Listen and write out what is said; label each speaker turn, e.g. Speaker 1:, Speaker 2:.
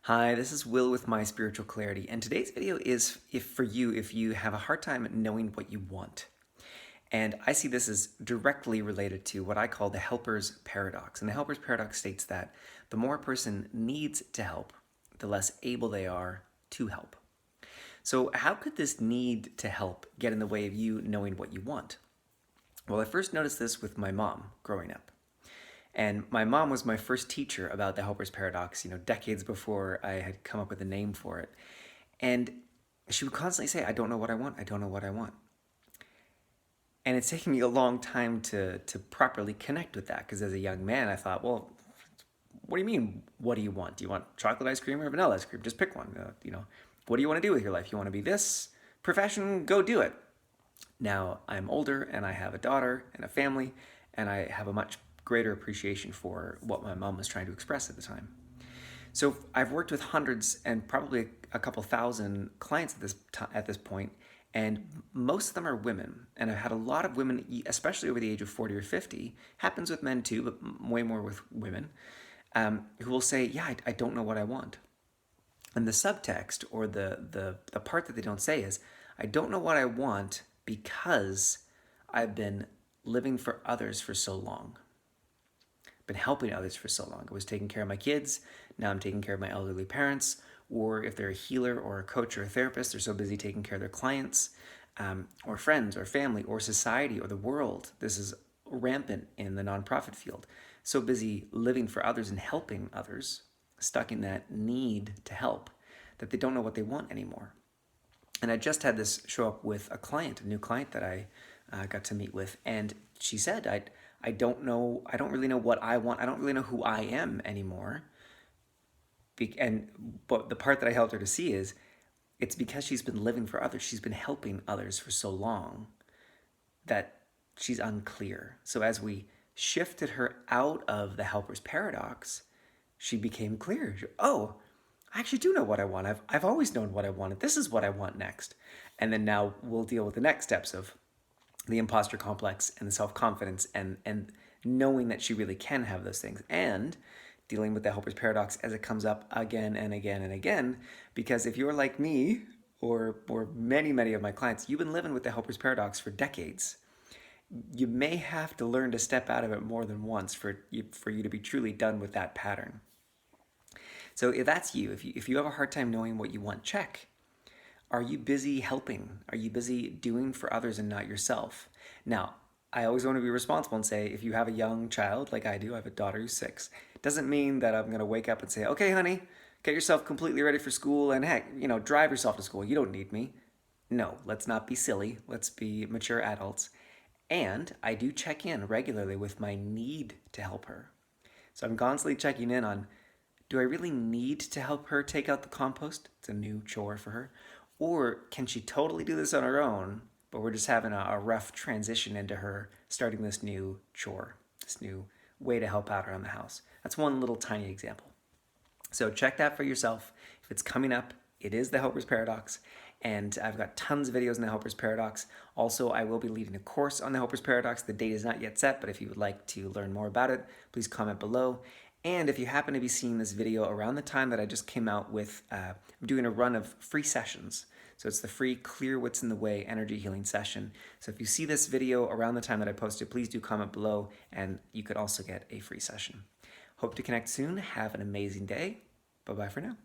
Speaker 1: Hi, this is Will with My Spiritual Clarity, and today's video is if you have a hard time knowing what you want. And I see this as directly related to what I call the helper's paradox. And the helper's paradox states that the more a person needs to help, the less able they are to help. So how could this need to help get in the way of you knowing what you want? Well, I first noticed this with my mom growing up. And my mom was my first teacher about the helper's paradox, decades before I had come up with a name for it. And she would constantly say, I don't know what I want. I don't know what I want. And it's taken me a long time to properly connect with that because as a young man, I thought, well, what do you mean, what do you want? Do you want chocolate ice cream or vanilla ice cream? Just pick one. What do you want to do with your life? You want to be this profession? Go do it. Now I'm older and I have a daughter and a family, and I have a much greater appreciation for what my mom was trying to express at the time. So I've worked with hundreds and probably a couple thousand clients at this point, and most of them are women. And I've had a lot of women, especially over the age of 40 or 50, happens with men too, but way more with women, who will say, yeah, I don't know what I want. And the subtext or the part that they don't say is, I don't know what I want because I've been living for others for so long. Been helping others for so long. I was taking care of my kids, now I'm taking care of my elderly parents, or if they're a healer or a coach or a therapist, they're so busy taking care of their clients, or friends or family or society or the world. This is rampant in the nonprofit field. So busy living for others and helping others, stuck in that need to help, that they don't know what they want anymore. And I just had this show up with a new client that I got to meet with, and she said, I don't really know what I want. I don't really know who I am anymore. But the part that I helped her to see is, it's because she's been living for others. She's been helping others for so long that she's unclear. So as we shifted her out of the helper's paradox, she became clear. Oh, I actually do know what I want. I've always known what I wanted. This is what I want next. And then now we'll deal with the next steps of the imposter complex and the self-confidence and knowing that she really can have those things, and dealing with the helper's paradox as it comes up again and again and again. Because if you're like me or many of my clients, you've been living with the helper's paradox for decades. You may have to learn to step out of it more than once for you to be truly done with that pattern. So if that's you, if you have a hard time knowing what you want, check. Are you busy helping? Are you busy doing for others and not yourself? Now, I always want to be responsible and say, if you have a young child like I do, I have a daughter who's 6, it doesn't mean that I'm going to wake up and say, okay, honey, get yourself completely ready for school and heck, drive yourself to school. You don't need me. No, let's not be silly. Let's be mature adults. And I do check in regularly with my need to help her. So I'm constantly checking in on, do I really need to help her take out the compost? It's a new chore for her. Or can she totally do this on her own, but we're just having a rough transition into her starting this new chore, this new way to help out around the house. That's one little tiny example. So check that for yourself. If it's coming up, it is the Helper's Paradox, and I've got tons of videos on the Helper's Paradox. Also, I will be leading a course on the Helper's Paradox. The date is not yet set, but if you would like to learn more about it, please comment below. And if you happen to be seeing this video around the time that I just came out with, I'm doing a run of free sessions. So it's the free Clear What's in the Way energy healing session. So if you see this video around the time that I posted, please do comment below, and you could also get a free session. Hope to connect soon. Have an amazing day. Bye-bye for now.